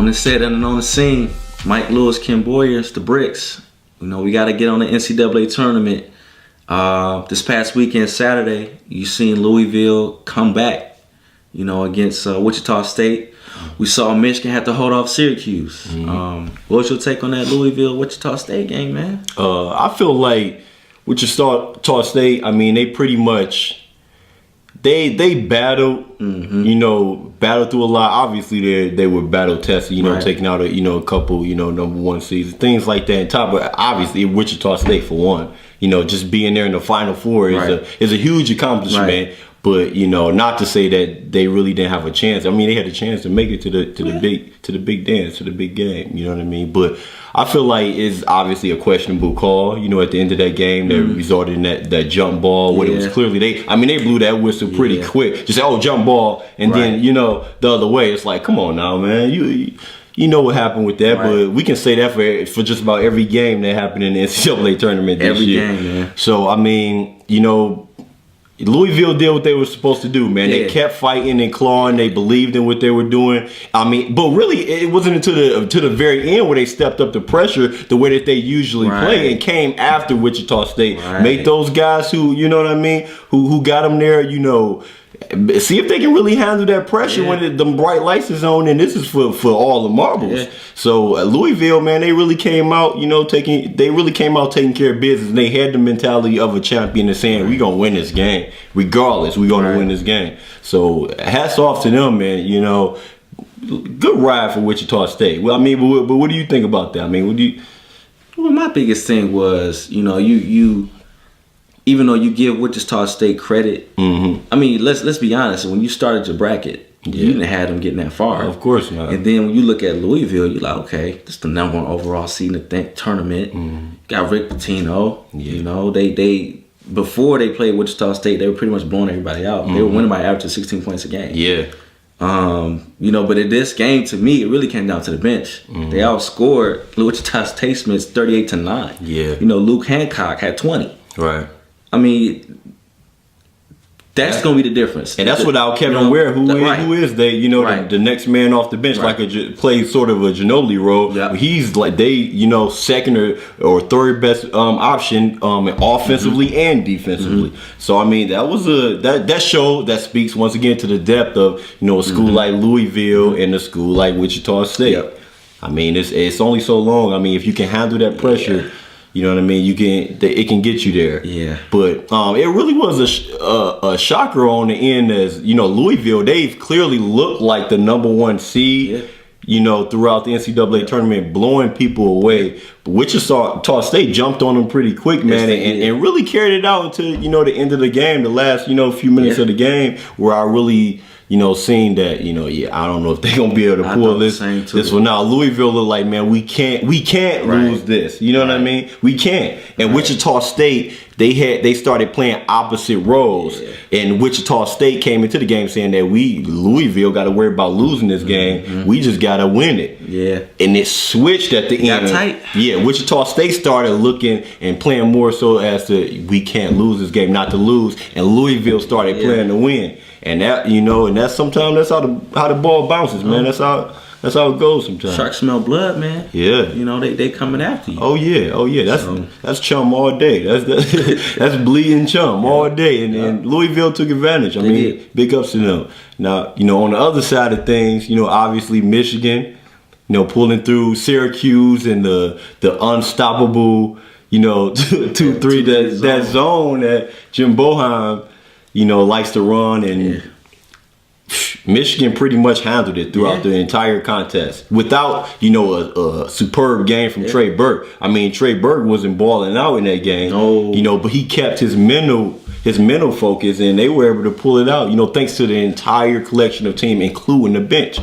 On the set and on the scene, Mike Lewis, Ken Boyers, the Bricks. You know, we got to get on the NCAA tournament. This past weekend, Saturday, you seen Louisville come back, you know, against Wichita State. We saw Michigan have to hold off Syracuse. What's your take on that Louisville-Wichita State game, man? I feel like Wichita State, I mean, they pretty much, they battled, you know, battled through a lot. Obviously, they were battle tested, you know, taking out a couple, you know, number one seeds, things like that. And top, but obviously Wichita State for one, you know, just being there in the Final Four is a huge accomplishment. But you know, not to say that they really didn't have a chance. I mean, they had a chance to make it to the big dance, to the big game. You know what I mean? But I feel like it's obviously a questionable call. You know, at the end of that game, that resulted in that jump ball where it was clearly they blew that whistle pretty quick. Just jump ball, and then you know the other way. It's like, come on now, man, you know what happened with that, but we can say that for just about every game that happened in the NCAA tournament this year. Every game, man. So I mean, you know, Louisville did what they were supposed to do, man. They kept fighting and clawing. They believed in what they were doing. I mean, but really, it wasn't until the very end where they stepped up the pressure the way that they usually play and came after Wichita State. Made those guys who, you know what I mean, who got them there, you know, see if they can really handle that pressure when the bright lights is on, and this is for all the marbles. So Louisville, man, they really came out, you know, taking care of business. And they had the mentality of a champion and saying, we gonna win this game regardless. We gonna win this game. So hats off to them, man. You know, good ride for Wichita State. Well, I mean, but what do you think about that? I mean, Well, my biggest thing was, you know, you even though you give Wichita State credit, I mean, let's be honest. When you started your bracket, you didn't have them getting that far. Of course not. And then when you look at Louisville, you're like, okay, this is the number one overall seed in the tournament. Got Rick Pitino. You know, they before they played Wichita State, they were pretty much blowing everybody out. They were winning by average of 16 points a game. You know, but in this game, to me, it really came down to the bench. They outscored Wichita State Smiths 38-9. You know, Luke Hancock had 20. I mean, that's going to be the difference. And that's without Kevin Ware, who is the next man off the bench, plays sort of a Ginobili role. He's like second or third best option offensively and defensively. So I mean, that was that speaks once again to the depth of a school like Louisville and a school like Wichita State. I mean, it's only so long. I mean, if you can handle that pressure. You know what I mean? It can get you there. But it really was a shocker on the end, as you know, Louisville. They've clearly looked like the number one seed. You know, throughout the NCAA tournament, blowing people away. But Wichita State jumped on them pretty quick, man, and really carried it out until the end of the game, the last few minutes of the game, where I really. Seeing that, I don't know if they're gonna be able to pull this one out. Louisville look like, man, we can't lose this. You know what I mean? We can't. And Wichita State, they started playing opposite roles. And Wichita State came into the game saying that Louisville got to worry about losing this game. We just gotta win it. And it switched at the end. Tight. Wichita State started looking and playing more so as to we can't lose this game, not to lose. And Louisville started playing to win. And that, and that's sometimes that's how the ball bounces, man. That's how it goes sometimes. Sharks smell blood, man. They coming after you. Oh yeah. That's chum all day. That's bleeding chum all day. And Louisville took advantage. I mean, big ups to them. Now, on the other side of things, obviously Michigan, pulling through Syracuse and the unstoppable, 2-3 that zone that Jim Boeheim likes to run, and Michigan pretty much handled it throughout the entire contest without, a superb game from Trey Burke. I mean, Trey Burke wasn't balling out in that game, but he kept his mental focus, and they were able to pull it out, thanks to the entire collection of team, including the bench.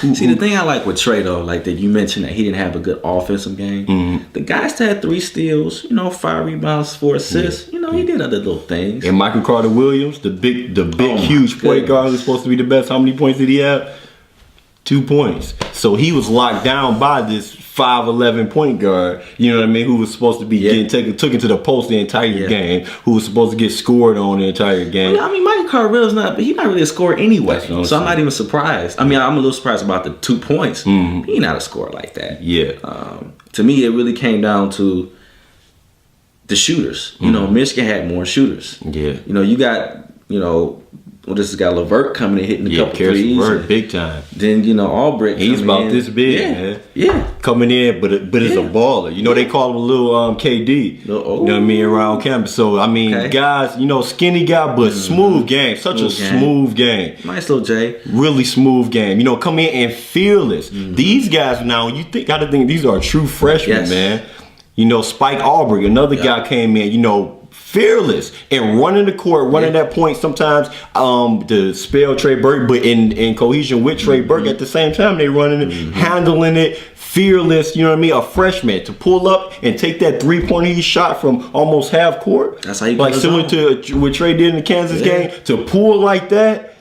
See, the thing I like with Trey, though, like that you mentioned that he didn't have a good offensive game. The guy still had 3 steals, 5 rebounds, 4 assists. He did other little things. And Michael Carter-Williams, the big, huge point guard who's supposed to be the best. How many points did he have? 2 points. So he was locked down by this 5'11" point guard, you know what I mean, who was supposed to be getting took into the post the entire game, who was supposed to get scored on the entire game. I mean, Michael Carter-Williams he's not really a scorer anyway, so I'm not even surprised. I mean, I'm a little surprised about the 2 points. He's not a scorer like that. Yeah. To me, it really came down to the shooters. You know, Michigan had more shooters. Yeah. You know, you got, this guy LeVert coming in hitting a couple threes. LeVert, big time. Then, Albrecht. He's about this big, man. Yeah. Coming in, but it's a baller. You know, they call him a little KD. You know what I mean, around campus. So, I mean, guys, skinny guy, but smooth game. Such a smooth game. Nice little Jay. Really smooth game. Come in and fearless. These guys now, gotta think these are true freshmen, man. Spike Albrecht, another guy came in, fearless and running the court, running that point. Sometimes to spell Trey Burke, but in cohesion with Trey Burke at the same time, they running it, handling it, fearless. You know what I mean? A freshman to pull up and take that 3-pointer he shot from almost half court. That's how you like similar to what Trey did in the Kansas game. To pull like that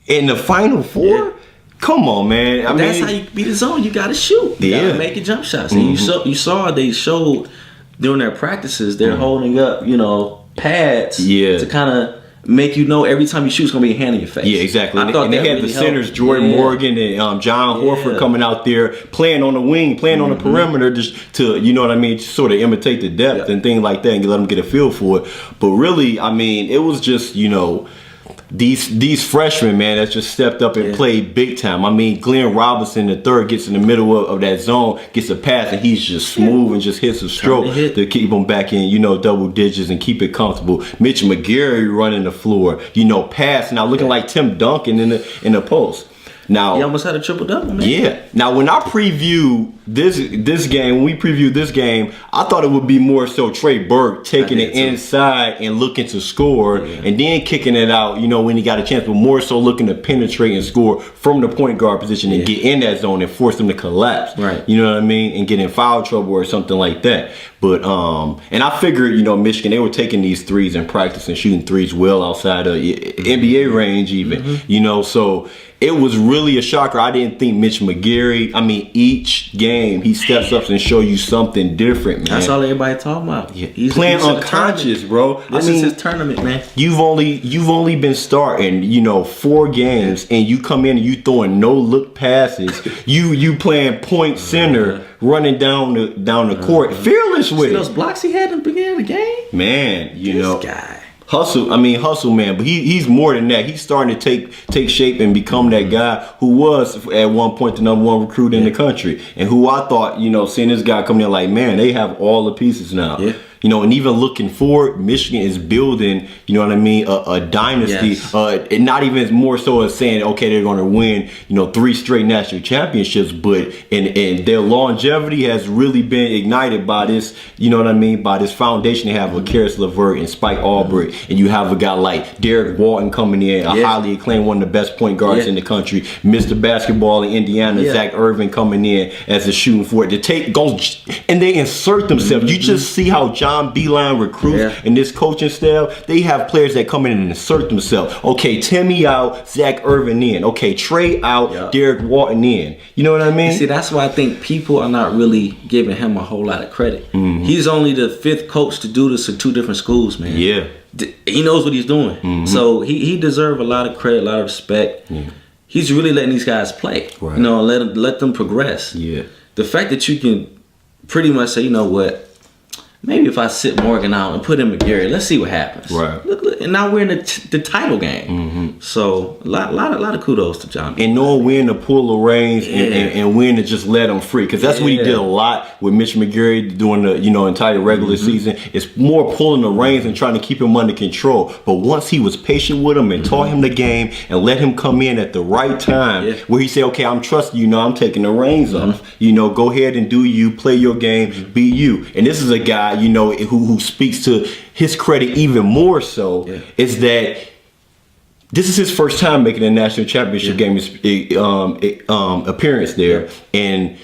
in the Final Four. Yeah. Come on, man. I mean, that's how you beat the zone. You got to shoot. You got to make your jump shots. And you saw they showed during their practices they're holding up, pads to kind of make every time you shoot it's going to be a hand in your face. Yeah, exactly. And they had really the centers, Jordan Morgan and John Horford coming out there playing on the wing, playing on the perimeter just to, sort of imitate the depth and things like that and let them get a feel for it. But really, I mean, it was just, these freshmen, man, that just stepped up and played big time. I mean, Glenn Robinson, the third, gets in the middle of that zone, gets a pass, and he's just smooth and just hits a stroke to keep him back in, double digits and keep it comfortable. Mitch McGarry running the floor, passing out, looking like Tim Duncan in the post. Now, he almost had a triple-double, man. Yeah. Now, when I preview this game, when we previewed this game, I thought it would be more so Trey Burke taking it inside and looking to score and then kicking it out, when he got a chance, but more so looking to penetrate and score from the point guard position and get in that zone and force them to collapse. Right. You know what I mean? And get in foul trouble or something like that. But, and I figured, Michigan, they were taking these threes in practice and shooting threes well outside of NBA range even, so it was really a shocker. I didn't think Mitch McGarry, each game he steps up and show you something different, man. That's all everybody talking about. Yeah. He's playing unconscious, bro. This is his tournament, man. You've only been starting, 4 games, and you come in and you throwing no look passes. you playing point center, running down the court, fearless with it. Those blocks he had in the beginning of the game, man. This guy. Hustle, man, but he's more than that. He's starting to take shape and become that guy who was at one point the number 1 recruit in the country, and who I thought, seeing this guy coming in like, man, they have all the pieces now. Yeah. And even looking forward, Michigan is building, a dynasty. Yes. And not even more so as saying, okay, they're going to win, 3 straight national championships, but and their longevity has really been ignited by this, by this foundation they have with Karis LeVert and Spike Albrecht, and you have a guy like Derek Walton coming in, a highly acclaimed, one of the best point guards in the country, Mr. Basketball in Indiana, Zach Irvin coming in as a shooting forward to goes, and they insert themselves. You just see how John Beeline recruits and this coaching staff, they have players that come in and insert themselves. Okay, Timmy out, Zach Irvin in. Okay, Trey out, Derek Walton in. You know what I mean? See, that's why I think people are not really giving him a whole lot of credit. He's only the 5th coach to do this at 2 different schools, man. Yeah. He knows what he's doing. So he deserves a lot of credit, a lot of respect. He's really letting these guys play. Right. Let them progress. Yeah. The fact that you can pretty much say, maybe if I sit Morgan out and put in McGarry, let's see what happens. Right. Look, and now we're in the title game. So a lot of kudos to John. And knowing when to pull the reins and when to just let him free, because that's what he did a lot with Mitch McGarry during the entire regular season. It's more pulling the reins and trying to keep him under control. But once he was patient with him and taught him the game and let him come in at the right time, where he said, "Okay, I'm trusting you. I'm taking the reins off. Go ahead and do you, play your game, be you." And this is a guy, who speaks to his credit even more so, is that this is his first time making a national championship game appearance there, and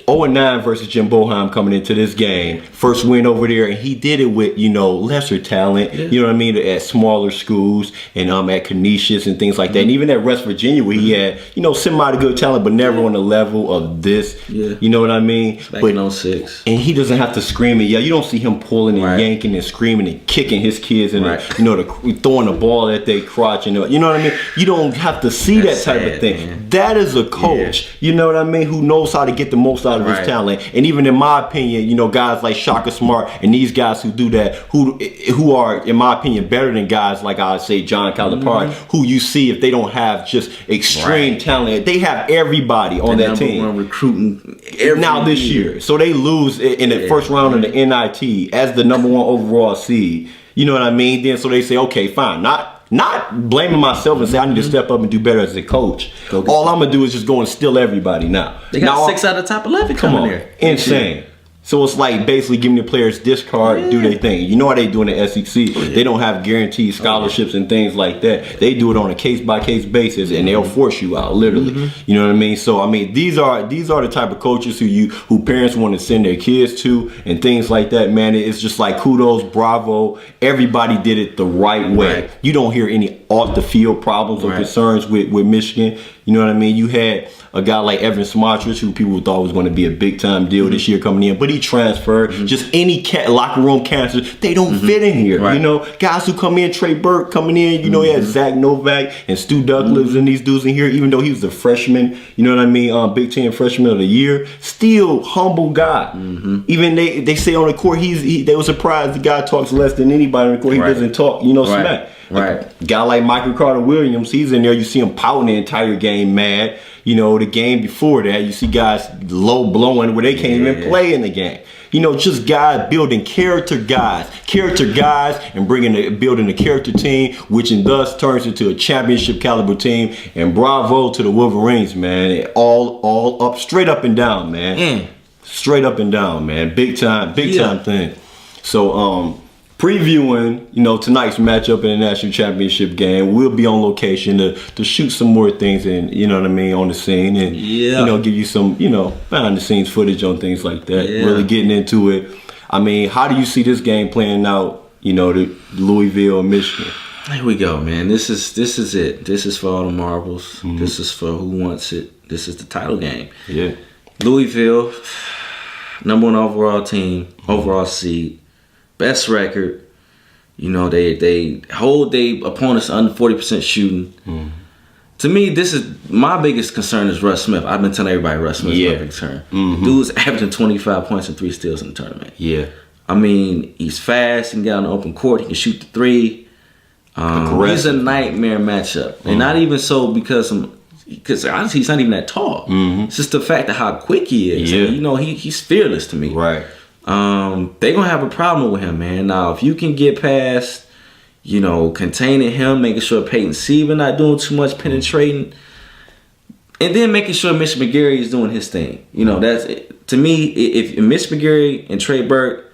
0-9 versus Jim Boeheim coming into this game. First win over there, and he did it with, lesser talent, you know what I mean, at smaller schools and at Canisius and things like that. And even at West Virginia where he had, semi-good talent, but never on the level of this. Yeah. You know what I mean? Back in 06. And he doesn't have to scream and yell. You don't see him pulling and yanking and screaming and kicking his kids and throwing the ball at their crotch. You know what I mean? You don't have to see that type of thing. Man. That is a coach, you know what I mean, who knows how to get the most out of his talent. And even in my opinion, guys like Shaka Smart and these guys who do that, who are, in my opinion, better than guys like I say John Calipari, who you see if they don't have just extreme talent. They have everybody on that team. One recruiting now this year. So they lose in the first round of the NIT as the number 1 overall seed. You know what I mean? Then so they say, okay, fine, not blaming myself and say I need to step up and do better as a coach. All I'm gonna do is just go and steal everybody now. They got 6 out of the top 11 coming there. Insane. So it's like basically giving the players discard, do their thing. You know how they do in the SEC. They don't have guaranteed scholarships and things like that. They do it on a case-by-case basis, and they'll force you out, literally. You know what I mean? So, I mean, these are the type of coaches who parents want to send their kids to and things like that, man. It's just like kudos, bravo. Everybody did it the right way. Right. You don't hear any off-the-field problems or concerns with Michigan. You know what I mean? You had a guy like Evan Smotrich, who people thought was going to be a big-time deal this year coming in, but he transferred. Just any locker room cancers, they don't fit in here. Right. Guys who come in, Trey Burke coming in, he had Zach Novak and Stu Douglas and these dudes in here, even though he was a freshman, you know what I mean, Big Ten freshman of the year, still humble guy. Even they say on the court, they were surprised the guy talks less than anybody on the court. He doesn't talk, smack. Right. A guy like Michael Carter-Williams, he's in there, you see him pouting the entire game mad. The game before that, you see guys low blowing where they can't even play in the game. Just guys building character guys and building a character team, which in thus turns into a championship caliber team. And bravo to the Wolverines, man. All up, straight up and down, man. Straight up and down, man. Big time thing. So, previewing, tonight's matchup in the national championship game, we'll be on location to shoot some more things and, on the scene and, give you some, behind the scenes footage on things like that. Really getting into it. I mean, how do you see this game playing out, to Louisville and Michigan? Here we go, man. This is it. This is for all the marbles. This is for who wants it. This is the title game. Yeah. Louisville, number 1 overall team, overall seed. Best record, they hold their opponents under 40% shooting. To me, this is my biggest concern is Russ Smith. I've been telling everybody Russ Smith is my biggest concern. Dude's averaging 25 points and 3 steals in the tournament. Yeah. I mean, he's fast. He can get on the open court. He can shoot the 3. He's a nightmare matchup. And not even so because honestly, he's not even that tall. It's just the fact of how quick he is. Yeah. And, he's fearless to me. Right. They're going to have a problem with him, man. Now, if you can get past, containing him, making sure Peyton Sievin not doing too much penetrating, and then making sure Mitch McGary is doing his thing. That's to me, if Mitch McGary and Trey Burke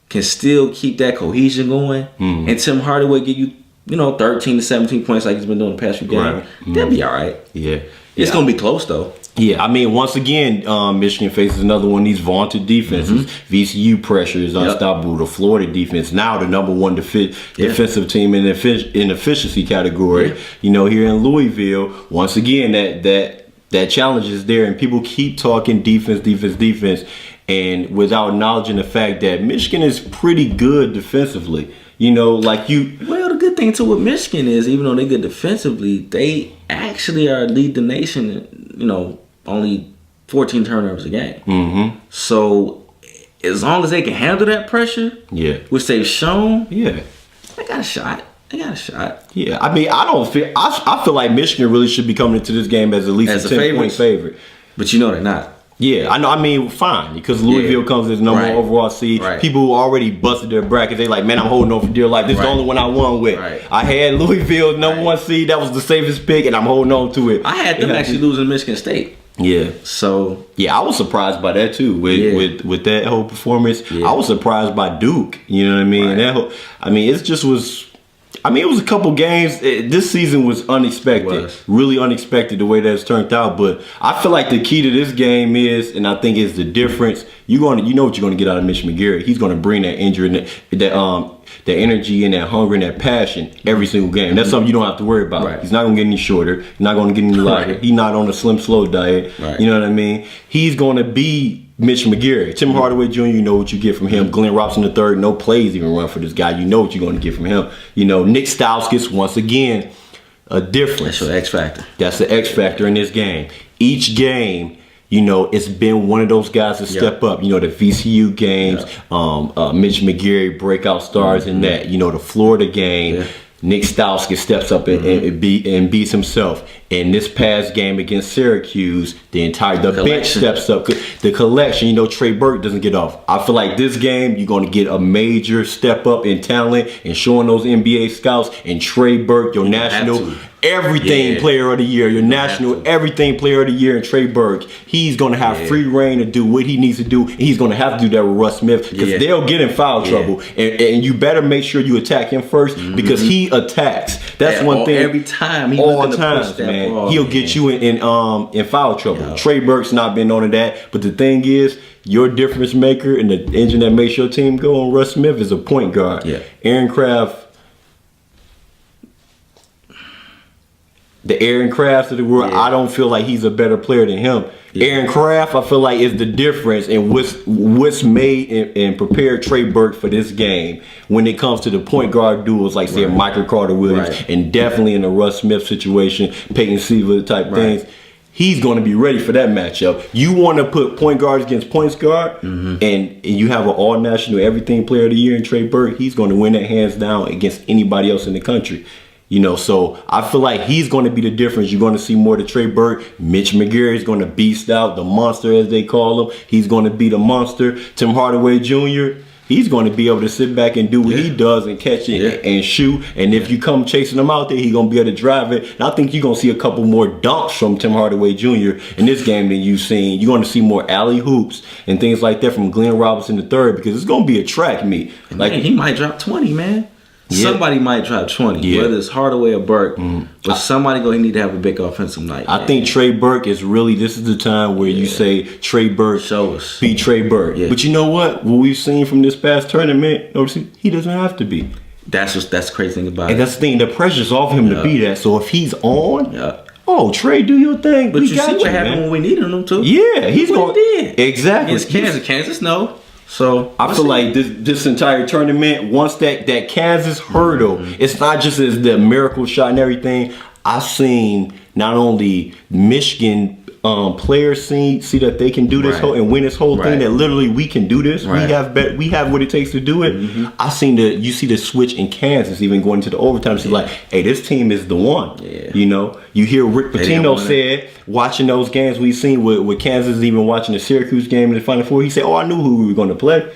can still keep that cohesion going, and Tim Hardaway give you, 13 to 17 points like he's been doing the past few games, they'll be all right. Yeah. It's going to be close, though. Yeah, I mean, once again, Michigan faces another one of these vaunted defenses. VCU pressure is unstoppable. The Florida defense, now the number 1 defensive team in efficiency category. Here in Louisville, once again, that challenge is there, and people keep talking defense, and without acknowledging the fact that Michigan is pretty good defensively. Well, the good thing too with Michigan is, even though they're good defensively, they actually lead the nation. Only 14 turnovers a game. So as long as they can handle that pressure, which they've shown, they got a shot. Yeah, I mean, I feel like Michigan really should be coming into this game as at least a 10-point favorite. But they're not. Yeah, I know. I mean, fine, because Louisville comes as number 1 overall seed. Right. People who already busted their bracket, they like, man, I'm holding on for dear life. This is the only one I won with. Right. I had Louisville number 1 seed. That was the safest pick, and I'm holding on to it. I had them actually losing Michigan State. Yeah. So I was surprised by that too with that whole performance. I was surprised by Duke. You know what I mean? Right. It just was. I mean, it was a couple games. This season was unexpected, really unexpected the way that it's turned out. But I feel like the key to this game is, and I think is the difference. You know what you're going to get out of Mitch McGary. He's going to bring that injury, that energy and that hunger and that passion every single game. That's something you don't have to worry about. Right. He's not going to get any shorter. He's not going to get any lighter. He's not on a slim slow diet. Right. You know what I mean? He's going to be Mitch McGary. Tim Hardaway Jr., you know what you get from him. Glenn Robinson III, no plays even run for this guy. You know what you're going to get from him. You know, Nick Stauskas, once again, a difference. That's your X factor. That's the X factor in this game. Each game, you know, it's been one of those guys to step up. You know, the VCU games, Mitch McGary, breakout stars in that. You know, the Florida game, Nick Stauskas steps up and beats himself. In this past game against Syracuse, the bench steps up. The collection, you know, Trey Burke doesn't get off. I feel like this game, you're going to get a major step up in talent and showing those NBA scouts. And Trey Burke, your national everything player of the year, your national everything player of the year, and Trey Burke, he's going to have free reign to do what he needs to do. And he's going to have to do that with Russ Smith because they'll get in foul trouble. And you better make sure you attack him first because he attacks. That's one thing. Every time he all times, man. He'll get you in foul trouble. Trey Burke's not been on to that. But the thing is, your difference maker and the engine that makes your team go on Russ Smith is a point guard. Aaron Craft. The Aaron Crafts of the world, I don't feel like he's a better player than him. Aaron Craft, I feel like, is the difference in what's made and prepared Trey Burke for this game when it comes to the point guard duels, like say Michael Carter Williams, and definitely in the Russ Smith situation, Peyton Siva type things. He's going to be ready for that matchup. You want to put point guards against point guard, and you have an all-national everything player of the year in Trey Burke. He's going to win that hands down against anybody else in the country. You know, so I feel like he's going to be the difference. You're going to see more to Trey Burke. Mitch McGary is going to beast out the monster, as they call him. He's going to be the monster. Tim Hardaway Jr., he's going to be able to sit back and do what he does and catch it and shoot. And if you come chasing him out there, he's going to be able to drive it. And I think you're going to see a couple more dunks from Tim Hardaway Jr. in this game than you've seen. You're going to see more alley hoops and things like that from Glenn Robinson III because it's going to be a track meet. Like he might drop 20, man. Somebody might drop 20, whether it's Hardaway or Burke, but somebody he need to have a big offensive night. I think Trey Burke is really, this is the time where you say Trey Burke, show us. Be Trey Burke. But you know what we've seen from this past tournament, he doesn't have to be. That's the crazy thing about it. And that's the thing, the pressure's off him to be that. So if he's on, Trey, do your thing. But you see what happened when we needed him to. Yeah, he's going to. Exactly. Against Kansas, no. So I feel like this entire tournament, once that Kansas hurdle, it's not just as the miracle shot and everything. I've seen not only Michigan players see that they can do this whole and win this whole thing. That literally we can do this. We have what it takes to do it. I seen you see the switch in Kansas even going into the overtime. It's like, hey, this team is the one. You know, you hear Rick Pitino said watching those games we've seen with Kansas, even watching the Syracuse game in the Final Four. He said, "Oh, I knew who we were going to play."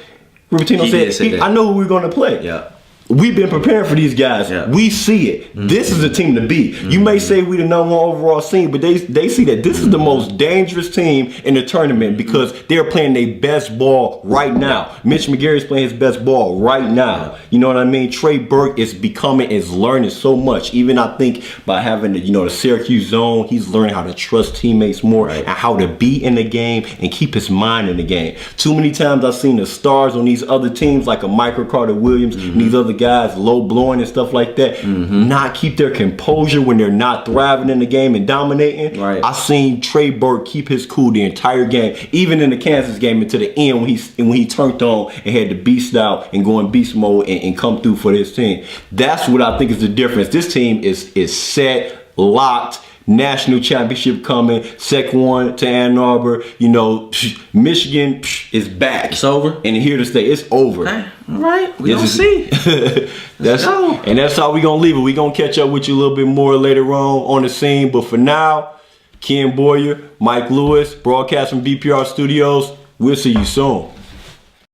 Rick Pitino said, "I know who we were going to play." We've been preparing for these guys. We see it. This is a team to beat. You may say we the number one overall team, but they see that this is the most dangerous team in the tournament because they're playing their best ball right now. Mitch McGary is playing his best ball right now. You know what I mean? Trey Burke is learning so much. Even I think by having the Syracuse zone, he's learning how to trust teammates more and how to be in the game and keep his mind in the game. Too many times I've seen the stars on these other teams like a Michael Carter Williams and these other guys low blowing and stuff like that, not keep their composure when they're not thriving in the game and dominating. I seen Trey Burke keep his cool the entire game, even in the Kansas game until the end when he turned on and had to beast out and go in beast mode and come through for this team. That's what I think is the difference. This team is set, locked. National championship coming, second one to Ann Arbor. Michigan is back. It's over. And here to stay. It's over. Okay. All right. We don't see. That's how we gonna leave it. We gonna catch up with you a little bit more later on the scene. But for now, Ken Boyer, Mike Lewis, broadcast from BPR Studios. We'll see you soon.